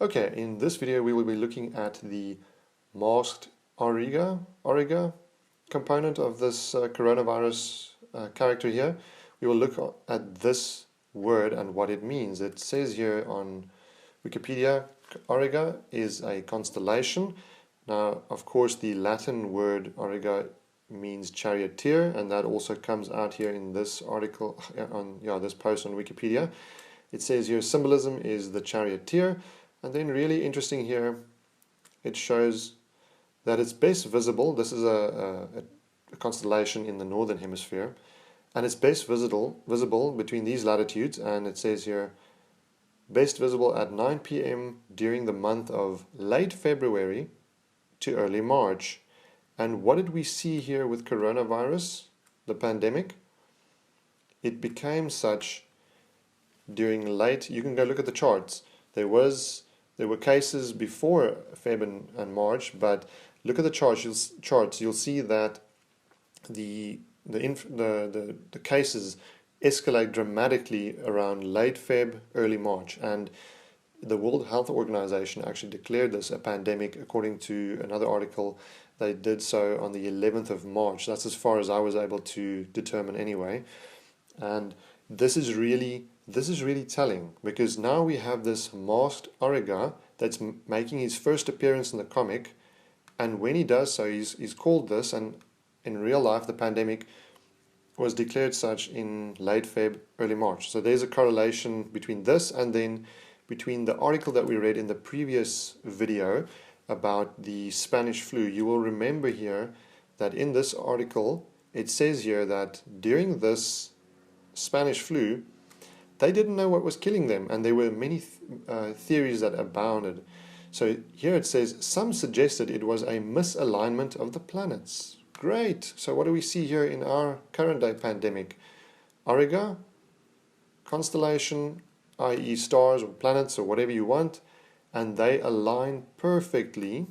Okay, in this video we will be looking at the masked auriga component of this coronavirus character here. We will look at this word and what it means. It says here on Wikipedia, auriga is a constellation. Now, of course, the Latin word auriga means charioteer, and that also comes out here in this article, on this post on Wikipedia. It says here symbolism is the charioteer. And then really interesting here, it shows that it's best visible. This is a constellation in the northern hemisphere, and it's best visible between these latitudes, and it says here best visible at 9 p.m. during the month of late February to early March. And what did we see here with coronavirus, the pandemic? It became such during late, you can go look at the charts. There were cases before Feb and March, but look at the charts. You'll see that the cases escalate dramatically around late Feb, early March, and the World Health Organization actually declared this a pandemic. According to another article, they did so on the 11th of March. That's as far as I was able to determine anyway. And this is really telling, because now we have this masked auriga that's making his first appearance in the comic, and when he does so, he's called this, and in real life the pandemic was declared such in late Feb, early March. So there's a correlation between this and then between the article that we read in the previous video about the Spanish flu. You will remember here that in this article it says here that during this Spanish flu, they didn't know what was killing them, and there were many theories that abounded. So here it says, some suggested it was a misalignment of the planets. Great! So what do we see here in our current day pandemic? Auriga, constellation, i.e. stars or planets or whatever you want, and they align perfectly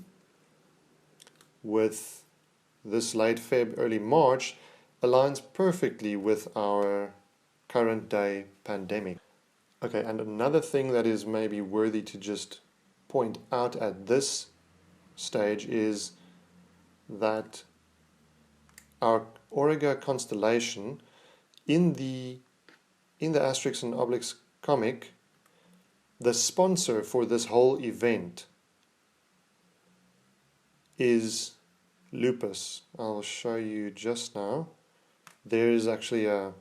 with this late Feb, early March, aligns perfectly with our current day pandemic. Okay, and another thing that is maybe worthy to just point out at this stage is that our Auriga constellation in the Asterix and Obelix comic, the sponsor for this whole event is lupus. I'll show you just now. There is actually a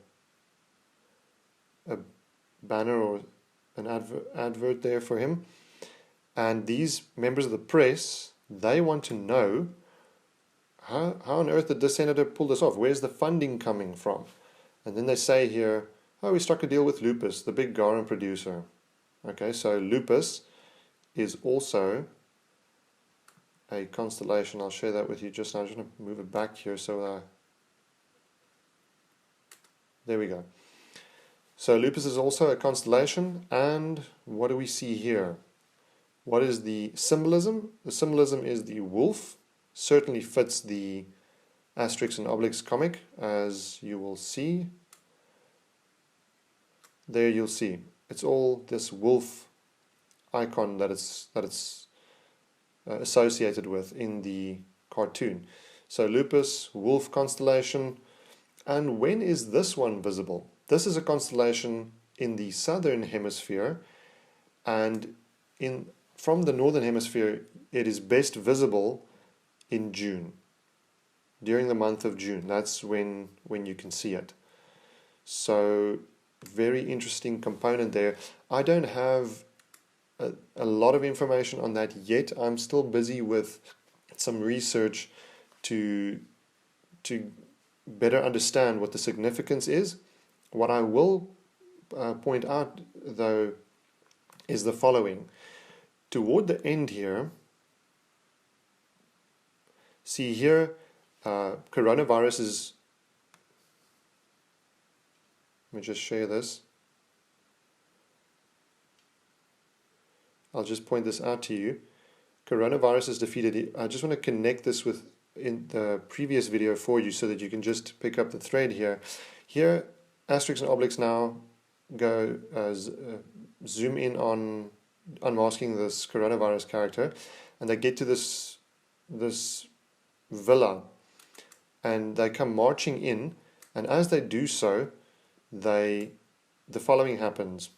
banner or an advert there for him, and these members of the press, they want to know how on earth did this senator pull this off? Where's the funding coming from? And then they say here, oh, we struck a deal with Lupus, the big garum producer. Okay, so Lupus is also a constellation. I'll share that with you just now. I'm just going to move it back here so there we go. So Lupus is also a constellation, and what do we see here? What is the symbolism? The symbolism is the wolf. Certainly fits the Asterix and Obelix comic, as you will see. There you'll see. It's all this wolf icon that it's associated with in the cartoon. So Lupus, wolf constellation. And when is this one visible? This is a constellation in the southern hemisphere, and from the northern hemisphere it is best visible in June, during the month of June. That's when you can see it. So very interesting component there. I don't have a lot of information on that yet. I'm still busy with some research to better understand what the significance is. What I will point out, though, is the following. Toward the end here, see here, coronavirus is, let me just share this. I'll just point this out to you. Coronavirus is defeated. I just want to connect this with in the previous video for you so that you can just pick up the thread here. Here, Asterix and Obelix now go zoom in on unmasking this coronavirus character, and they get to this villa, and they come marching in, and as they do so, the following happens.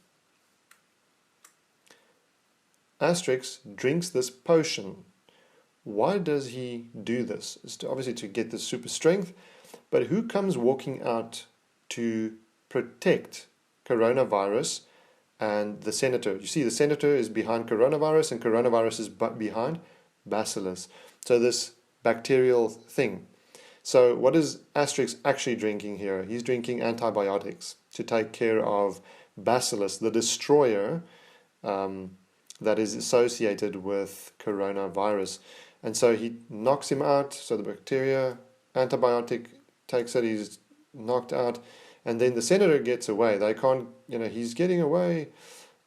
Asterix drinks this potion. Why does he do this? It's obviously to get the super strength, but who comes walking out to protect coronavirus and the senator? You see, the senator is behind coronavirus, and coronavirus is behind bacillus. So this bacterial thing. So what is Asterix actually drinking here? He's drinking antibiotics to take care of bacillus, the destroyer that is associated with coronavirus. And so he knocks him out, so the bacteria, antibiotic takes it, he's knocked out, and then the senator gets away. They can't, he's getting away,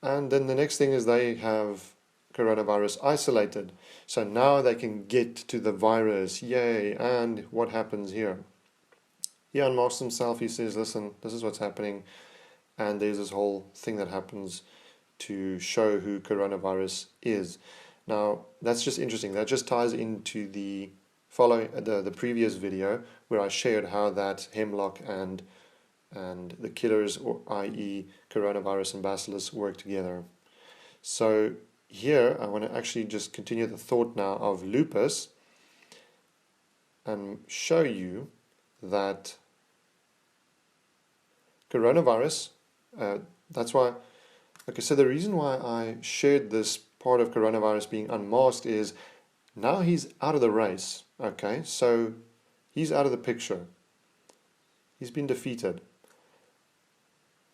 and then the next thing is they have coronavirus isolated. So now they can get to the virus, yay, and what happens here? He unmasks himself, he says, listen, this is what's happening, and there's this whole thing that happens to show who coronavirus is. Now, that's just interesting. That just ties into the previous video where I shared how that hemlock and the killers, i.e. coronavirus and bacillus, work together. So here I want to actually just continue the thought now of lupus and show you that coronavirus, that's why, okay, so the reason why I shared this part of coronavirus being unmasked is now he's out of the race, okay, so he's out of the picture. He's been defeated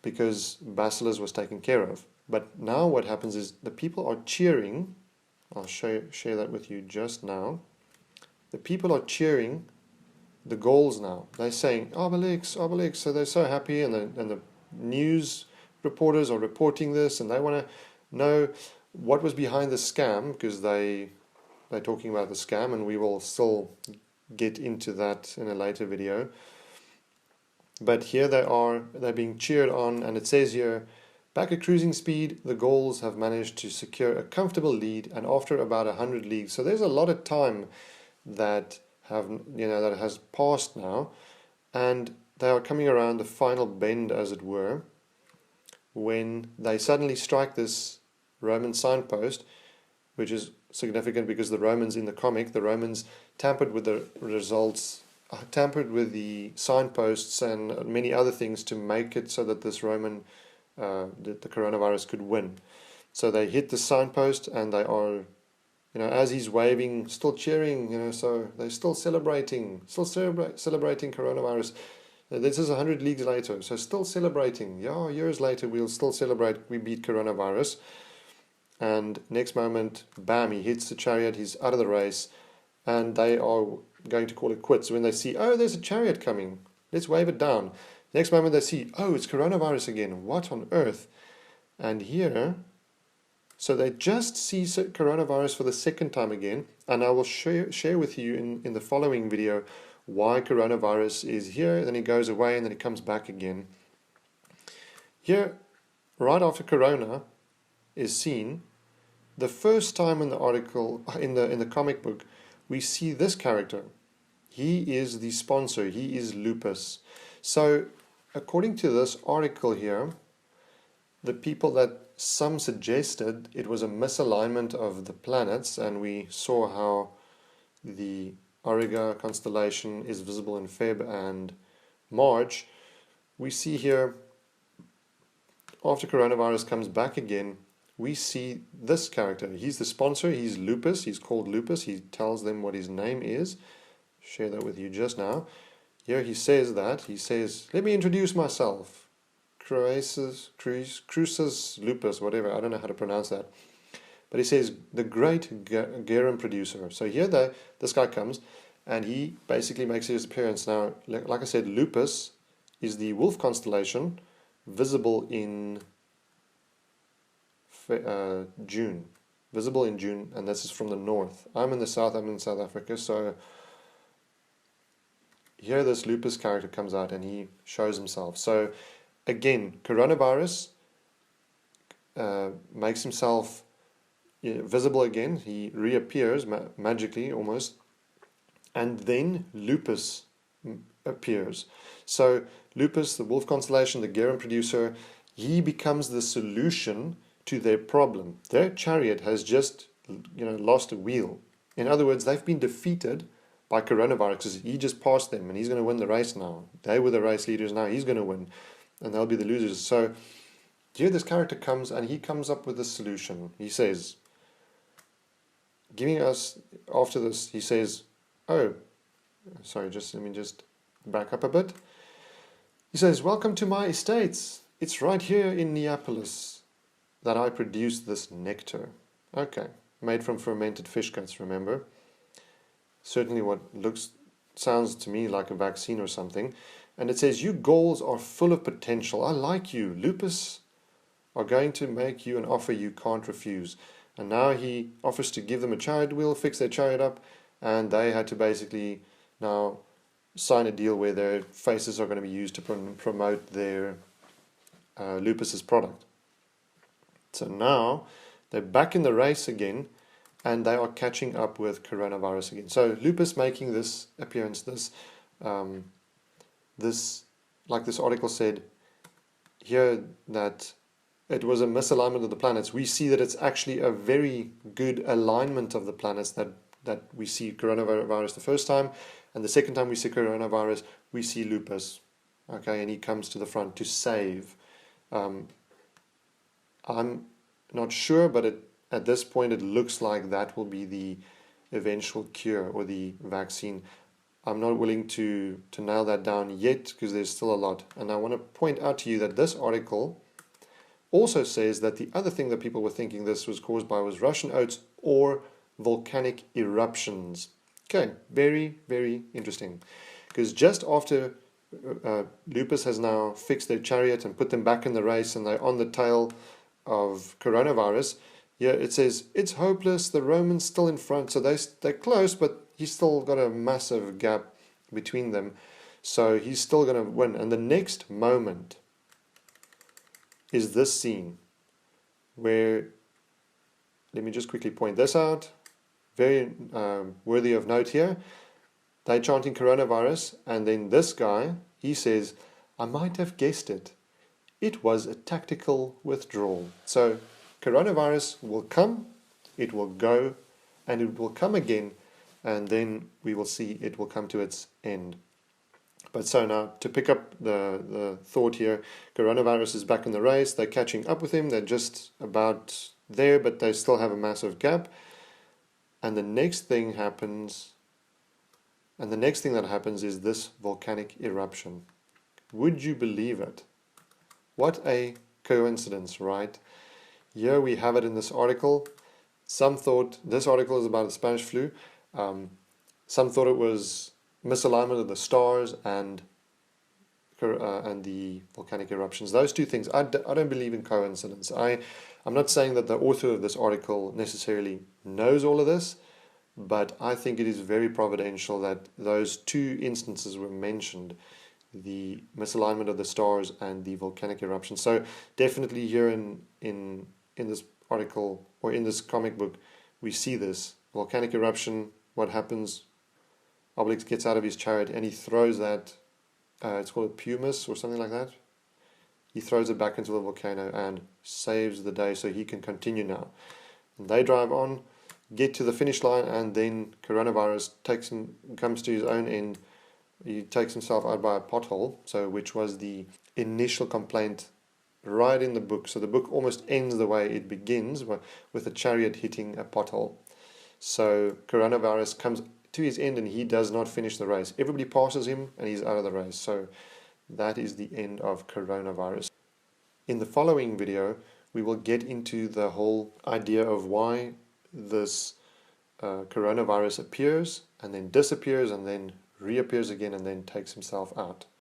because bacillus was taken care of. But now what happens is the people are cheering. I'll share that with you just now. The people are cheering the goals now. They're saying, Obelix, Obelix. So they're so happy, and the news reporters are reporting this, and they want to know what was behind the scam, because they're talking about the scam, and we will still get into that in a later video. But here they're being cheered on, and it says here, back at cruising speed, the Gauls have managed to secure a comfortable lead, and after about 100 leagues, so there's a lot of time that that has passed now, and they are coming around the final bend, as it were, when they suddenly strike this Roman signpost, which is significant because the Romans in the comic, the Romans tampered with the results, tampered with the signposts and many other things to make it so that this Roman the coronavirus could win. So they hit the signpost, and they are, as he's waving, still cheering, so they're still celebrating coronavirus. This is 100 leagues later, so still celebrating. Yeah, years later we'll still celebrate, we beat coronavirus. And next moment, bam, he hits the chariot, he's out of the race, and they are going to call it quits when they see, oh, there's a chariot coming, let's wave it down. Next moment they see, oh, it's coronavirus again, what on earth? And here, so they just see coronavirus for the second time again, and I will share with you in the following video why coronavirus is here, then it goes away, and then it comes back again. Here, right after corona is seen, the first time in the article, in the comic book, we see this character. He is the sponsor, he is Lupus. So, according to this article here, the people that some suggested it was a misalignment of the planets, and we saw how the Auriga constellation is visible in Feb and March. We see here, after coronavirus comes back again, we see this character. He's the sponsor, he's Lupus, he's called Lupus, he tells them what his name is. Share that with you just now. Here he says, let me introduce myself. Crucis Lupus, whatever, I don't know how to pronounce that. But he says, the great garum producer. So here this guy comes, and he basically makes his appearance. Now, like I said, Lupus is the wolf constellation, visible in June. Visible in June, and this is from the north. I'm in the south, I'm in South Africa, so here this Lupus character comes out and he shows himself. So again, coronavirus makes himself visible again. He reappears magically almost, and then Lupus appears. So Lupus, the wolf constellation, the Geron producer, he becomes the solution to their problem. Their chariot has just lost a wheel. In other words, they've been defeated by coronavirus. He just passed them and he's going to win the race now. They were the race leaders, now he's going to win and they'll be the losers. So here this character comes and he comes up with a solution. He says, giving us, after this, he says, oh, sorry, let me just back up a bit. He says, welcome to my estates. It's right here in Neapolis that I produce this nectar. Okay, made from fermented fish guts, remember? Certainly what sounds to me like a vaccine or something. And it says, you Gauls are full of potential. I like you. Lupus are going to make you an offer you can't refuse. And now he offers to give them a chariot wheel, fix their chariot up, and they had to basically now sign a deal where their faces are going to be used to promote their Lupus's product. So now they're back in the race again, and they are catching up with coronavirus again. So Lupus making this appearance, like this article said here, that it was a misalignment of the planets. We see that it's actually a very good alignment of the planets that we see coronavirus the first time, and the second time we see coronavirus, we see Lupus. Okay, and he comes to the front to save. I'm not sure, but at this point it looks like that will be the eventual cure or the vaccine. I'm not willing to nail that down yet because there's still a lot. And I want to point out to you that this article also says that the other thing that people were thinking this was caused by was Russian oats or volcanic eruptions. Okay, very, very interesting. Because just after Lupus has now fixed their chariot and put them back in the race and they're on the tail of coronavirus, yeah, it says, it's hopeless, the Romans still in front, so they're close, but he's still got a massive gap between them, so he's still going to win. And the next moment is this scene, where, let me just quickly point this out, very worthy of note here. They're chanting coronavirus, and then this guy, he says, I might have guessed it. It was a tactical withdrawal. So coronavirus will come, it will go, and it will come again, and then we will see it will come to its end. But so now, to pick up the thought here, coronavirus is back in the race, they're catching up with him, they're just about there, but they still have a massive gap. And the next thing happens, and the next thing that happens is this volcanic eruption. Would you believe it? What a coincidence, right? Here we have it in this article. Some thought this article is about the Spanish flu. Some thought it was misalignment of the stars and the volcanic eruptions. Those two things. I don't believe in coincidence. I'm not saying that the author of this article necessarily knows all of this, but I think it is very providential that those two instances were mentioned, the misalignment of the stars and the volcanic eruption. So definitely here in this article, or in this comic book, we see this volcanic eruption. What happens? Obelix gets out of his chariot and he throws that, it's called a pumice or something like that. He throws it back into the volcano and saves the day so he can continue now. And they drive on, get to the finish line, and then coronavirus comes to his own end. He takes himself out by a pothole, which was the initial complaint right in the book. So the book almost ends the way it begins, with a chariot hitting a pothole. So coronavirus comes to his end and he does not finish the race. Everybody passes him and he's out of the race. So that is the end of coronavirus. In the following video, we will get into the whole idea of why this coronavirus appears and then disappears and then reappears again and then takes himself out.